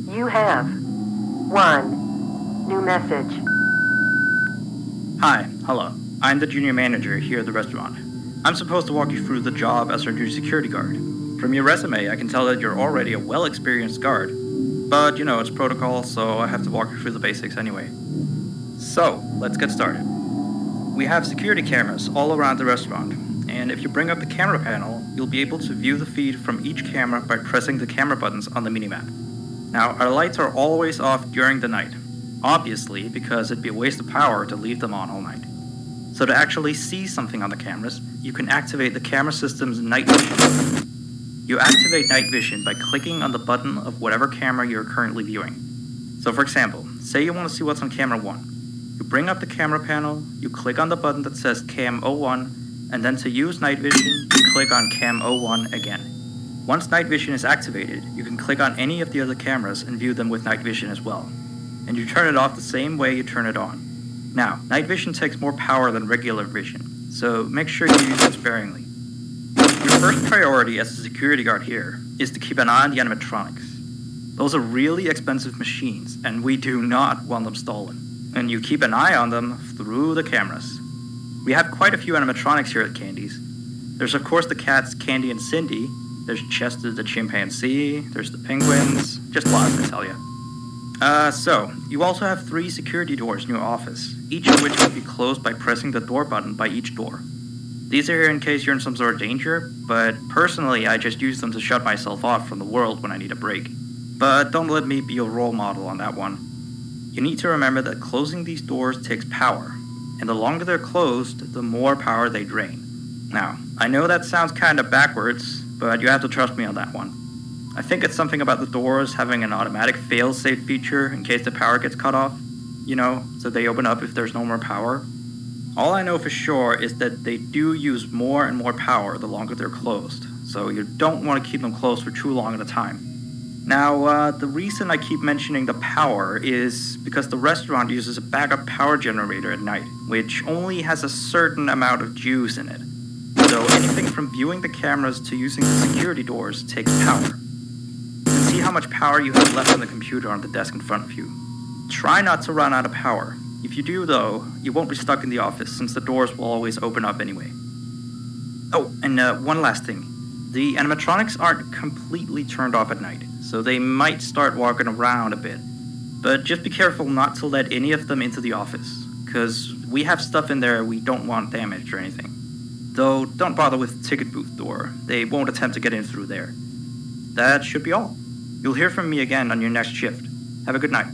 You have 1 new message. Hi, hello. I'm the junior manager here at the restaurant. I'm supposed to walk you through the job as our new security guard. From your resume, I can tell that you're already a well-experienced guard. But, it's protocol, so I have to walk you through the basics anyway. So, let's get started. We have security cameras all around the restaurant, and if you bring up the camera panel, you'll be able to view the feed from each camera by pressing the camera buttons on the minimap. Now, our lights are always off during the night, obviously because it'd be a waste of power to leave them on all night. So to actually see something on the cameras, you can activate the camera system's night vision. You activate night vision by clicking on the button of whatever camera you're currently viewing. So for example, say you want to see what's on camera 1. You bring up the camera panel, you click on the button that says Cam 01, and then to use night vision, you click on Cam 01 again. Once night vision is activated, you can click on any of the other cameras and view them with night vision as well. And you turn it off the same way you turn it on. Now, night vision takes more power than regular vision, so make sure you use it sparingly. Your first priority as a security guard here is to keep an eye on the animatronics. Those are really expensive machines, and we do not want them stolen. And you keep an eye on them through the cameras. We have quite a few animatronics here at Candy's. There's of course the cats Candy and Cindy, there's Chester the chimpanzee, there's the penguins, just lots I tell you. So, you also have 3 security doors in your office, each of which can be closed by pressing the door button by each door. These are here in case you're in some sort of danger, but personally I just use them to shut myself off from the world when I need a break. But don't let me be your role model on that one. You need to remember that closing these doors takes power, and the longer they're closed, the more power they drain. Now, I know that sounds kinda backwards, but you have to trust me on that one. I think it's something about the doors having an automatic fail-safe feature in case the power gets cut off, so they open up if there's no more power. All I know for sure is that they do use more and more power the longer they're closed, so you don't want to keep them closed for too long at a time. Now, the reason I keep mentioning the power is because the restaurant uses a backup power generator at night, which only has a certain amount of juice in it. So anything from viewing the cameras to using the security doors takes power. You can see how much power you have left on the computer on the desk in front of you. Try not to run out of power. If you do though, you won't be stuck in the office since the doors will always open up anyway. Oh, and one last thing. The animatronics aren't completely turned off at night, so they might start walking around a bit. But just be careful not to let any of them into the office, because we have stuff in there we don't want damaged or anything. Though don't bother with the ticket booth door, they won't attempt to get in through there. That should be all. You'll hear from me again on your next shift. Have a good night.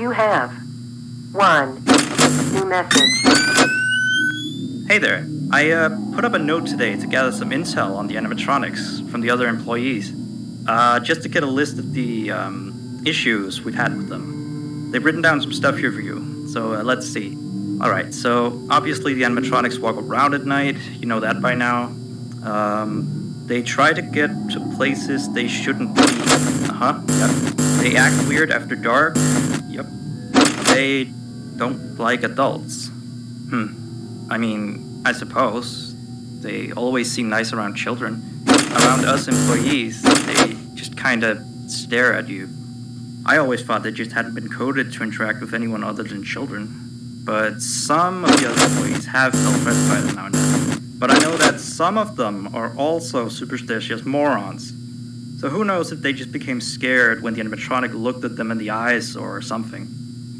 You have 1 new message. Hey there. I put up a note today to gather some intel on the animatronics from the other employees. Just to get a list of the issues we've had with them. They've written down some stuff here for you, so let's see. Alright, so obviously the animatronics walk around at night, you know that by now. They try to get to places they shouldn't be. Yep. They act weird after dark. Yep. They don't like adults. I mean, I suppose. They always seem nice around children. Around us employees, they just kinda stare at you. I always thought they just hadn't been coded to interact with anyone other than children. But some of the other employees have felt threatened by them now and then. But I know that some of them are also superstitious morons. So who knows if they just became scared when the animatronic looked at them in the eyes or something.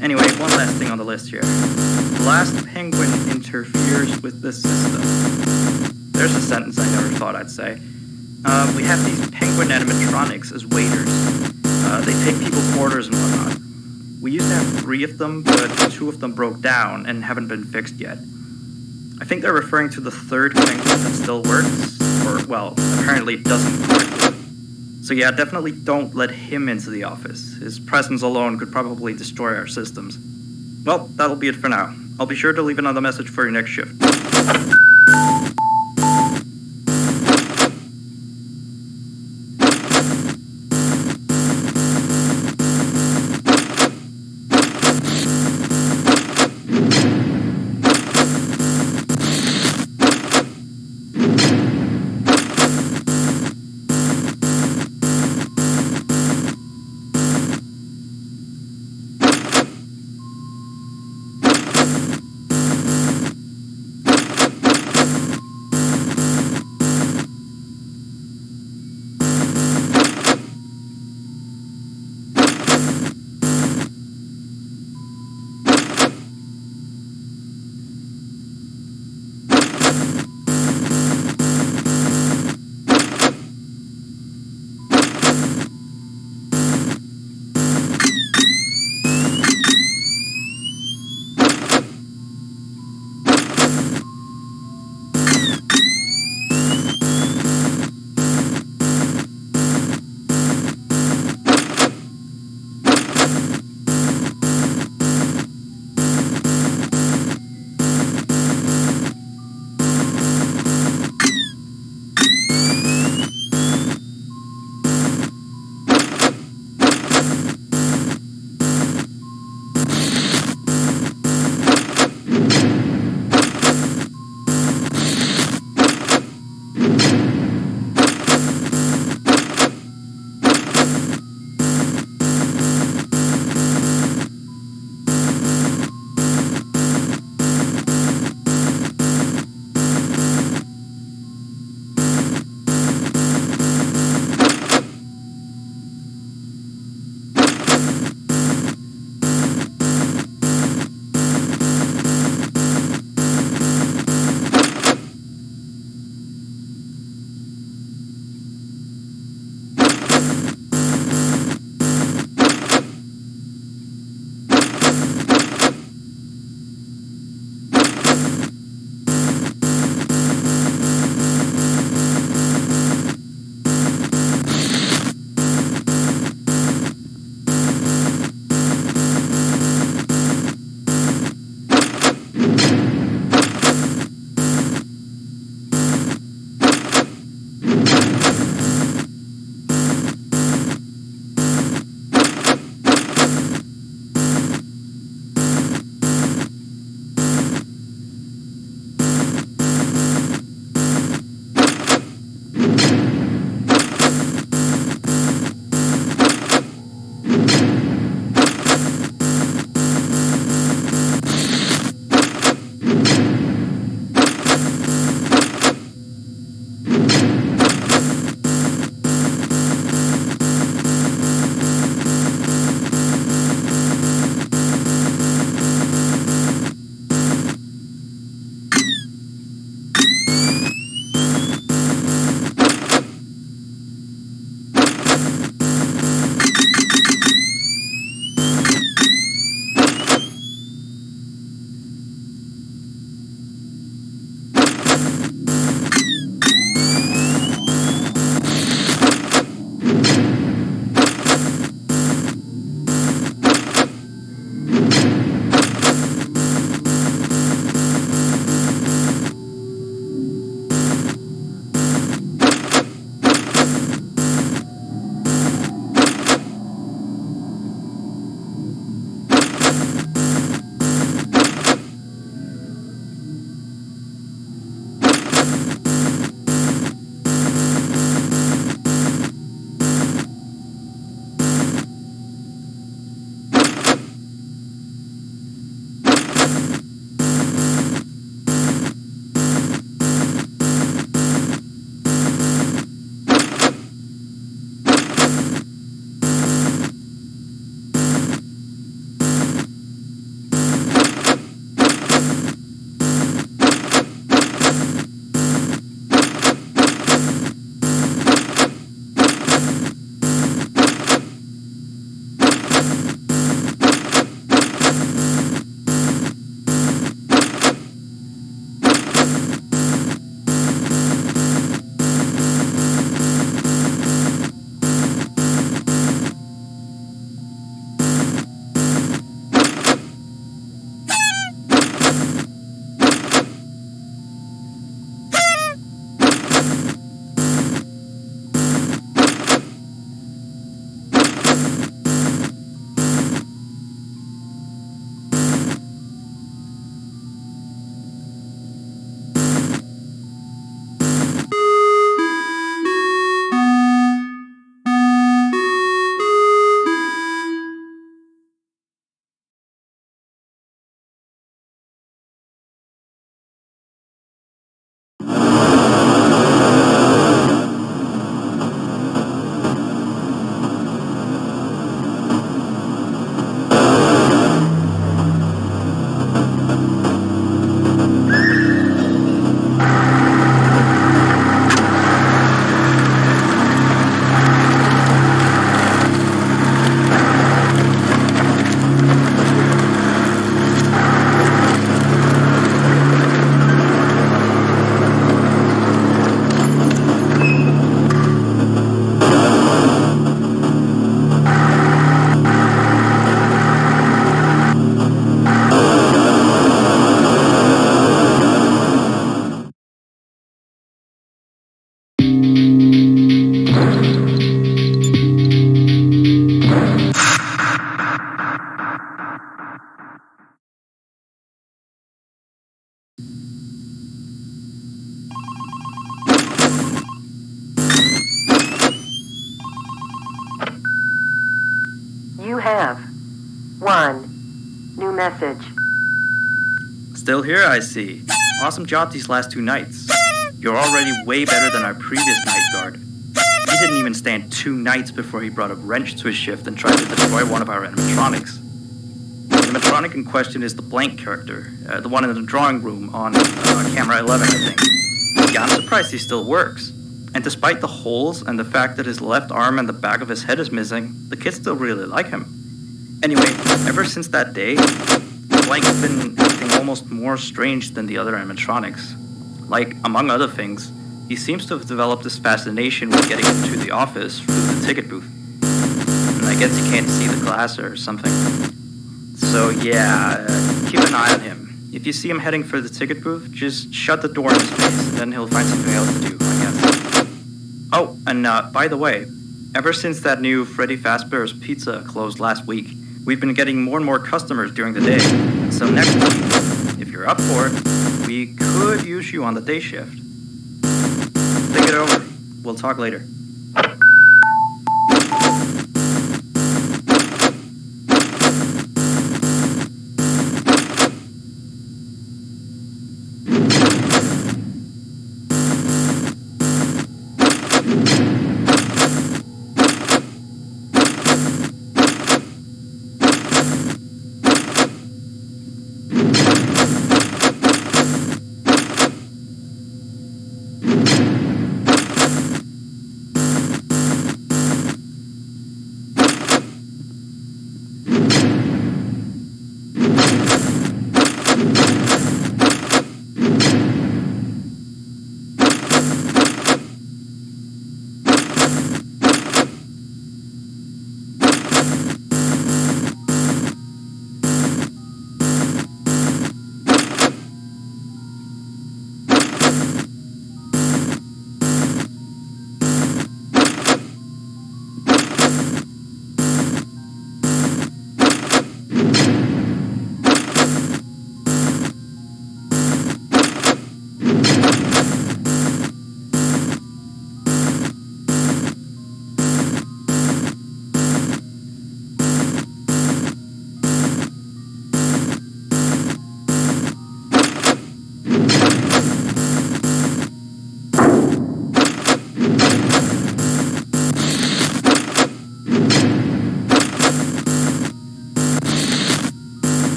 Anyway, one last thing on the list here. The last penguin interferes with the system. There's a sentence I never thought I'd say. We have these penguin animatronics as waiters. They take people's orders and whatnot. We used to have 3 of them, but 2 of them broke down and haven't been fixed yet. I think they're referring to the 3rd penguin that still works, or, well, apparently doesn't correctly. So yeah, definitely don't let him into the office. His presence alone could probably destroy our systems. Well, that'll be it for now. I'll be sure to leave another message for your next shift. New message. Still here, I see. Awesome job these last 2 nights. You're already way better than our previous night guard. He didn't even stand 2 nights before he brought a wrench to his shift and tried to destroy one of our animatronics. The animatronic in question is the blank character, the one in the drawing room on camera 11, I think. Yeah, I'm surprised he still works. And despite the holes and the fact that his left arm and the back of his head is missing, the kids still really like him. Anyway, ever since that day, Blank's been acting almost more strange than the other animatronics. Like, among other things, he seems to have developed this fascination with getting into the office through the ticket booth. And I guess he can't see the glass or something. So yeah, keep an eye on him. If you see him heading for the ticket booth, just shut the door in his face, and then he'll find something else to do, I guess. Oh, and by the way, ever since that new Freddy Fazbear's Pizza closed last week, we've been getting more and more customers during the day. So next week, if you're up for it, we could use you on the day shift. Think it over. We'll talk later.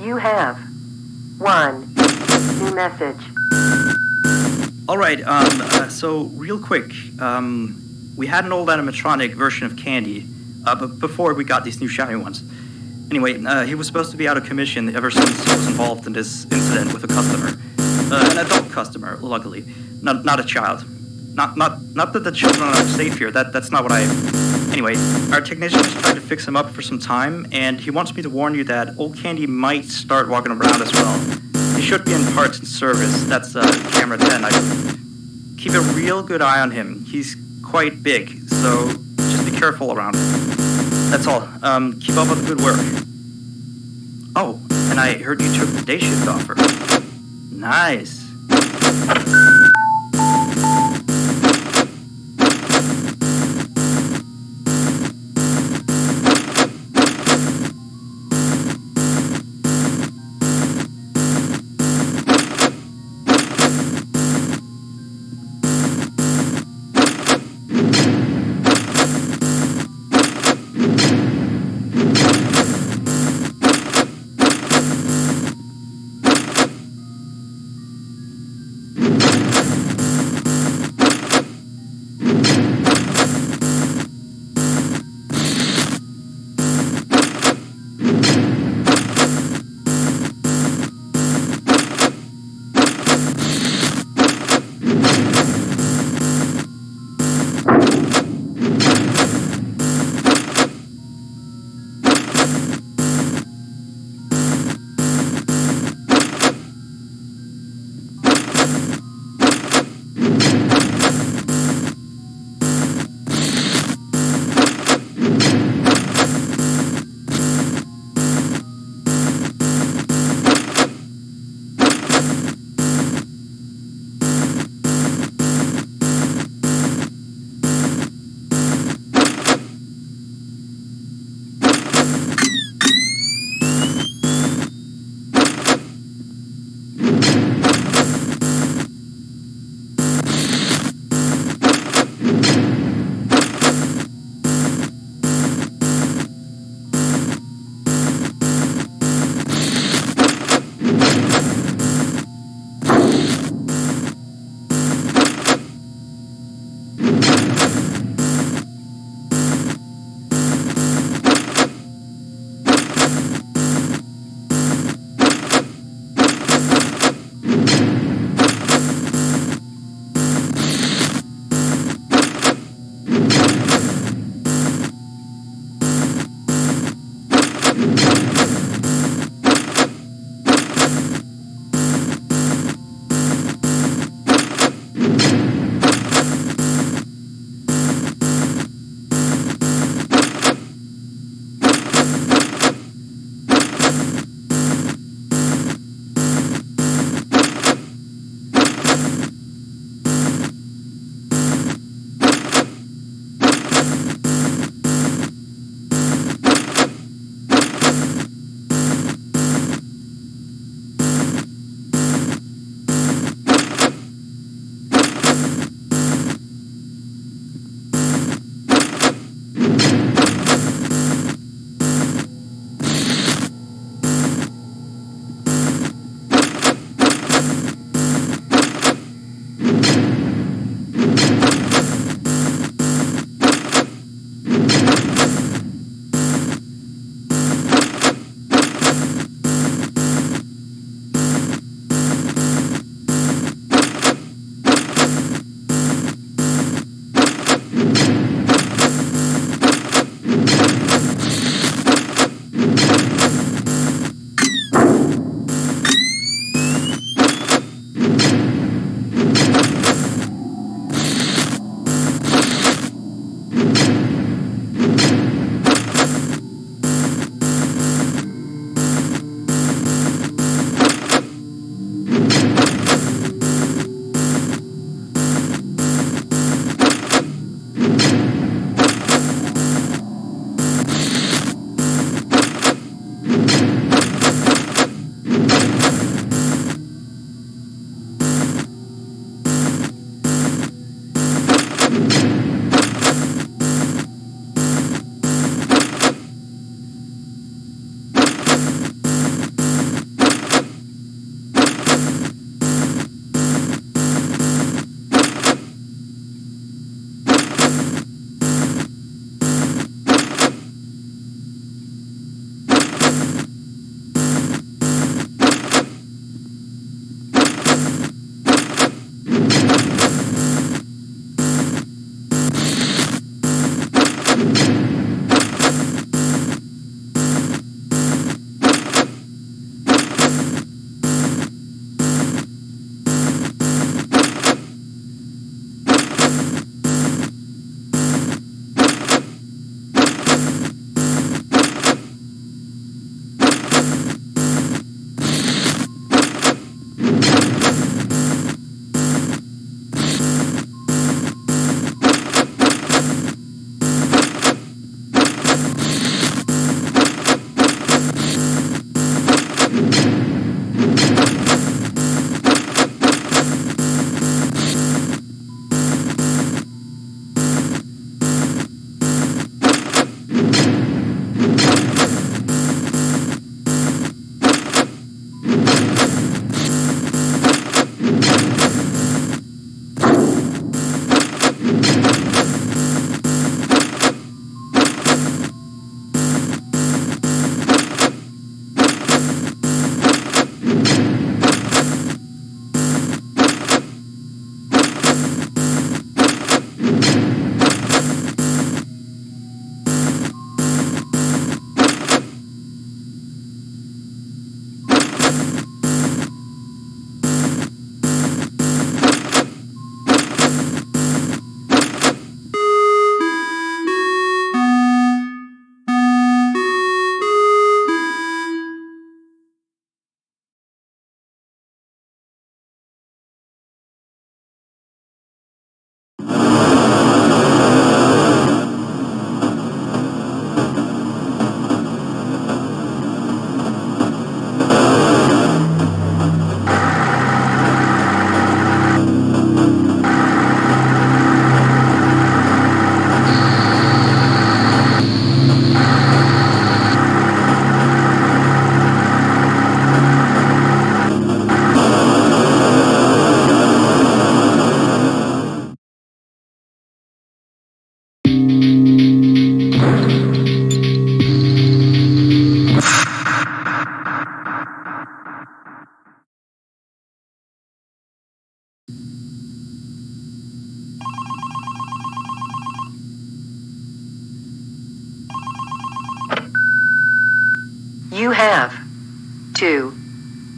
You have 1 new message. Alright, so real quick, we had an old animatronic version of Candy, but before we got these new shiny ones. Anyway, he was supposed to be out of commission ever since he was involved in this incident with a customer. An adult customer, luckily. Not a child. Not that the children are safe here, that's not what I... Anyway, our technician is trying to fix him up for some time, and he wants me to warn you that old Candy might start walking around as well. He should be in parts and service, that's camera 10, I believe. Keep a real good eye on him, he's quite big, so just be careful around him. That's all, keep up with the good work. Oh, and I heard you took the day shift offer. Nice.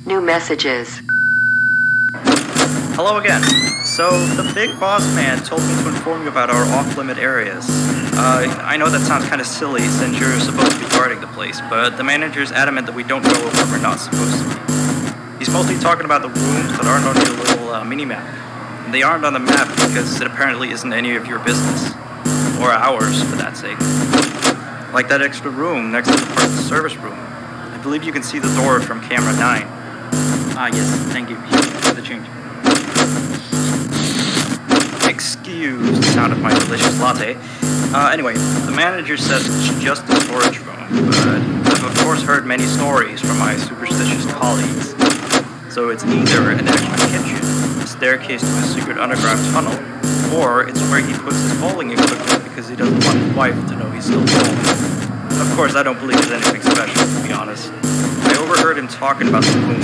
New messages. Hello again. So, the big boss man told me to inform you about our off-limit areas. I know that sounds kind of silly since you're supposed to be guarding the place, but the manager's adamant that we don't go where we're not supposed to be. He's mostly talking about the rooms that aren't on your little mini-map. And they aren't on the map because it apparently isn't any of your business. Or ours, for that sake. Like that extra room next to the part of the service room. I believe you can see the door from camera 9. Ah, yes, thank you. For the change. Excuse the sound of my delicious latte. Anyway, the manager says it's just a storage room, but I've of course heard many stories from my superstitious colleagues. So it's either an extra kitchen, a staircase to a secret underground tunnel, or it's where he puts his bowling equipment because he doesn't want his wife to know he's still bowling. Of course, I don't believe it's anything special, to be honest. I overheard him talking about the room.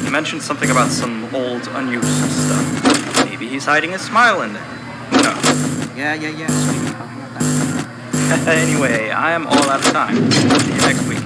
He mentioned something about some old, unused stuff. Maybe he's hiding a smile in there. Who knows? Yeah, sweetie, talking about that. Anyway, I am all out of time. See you next week.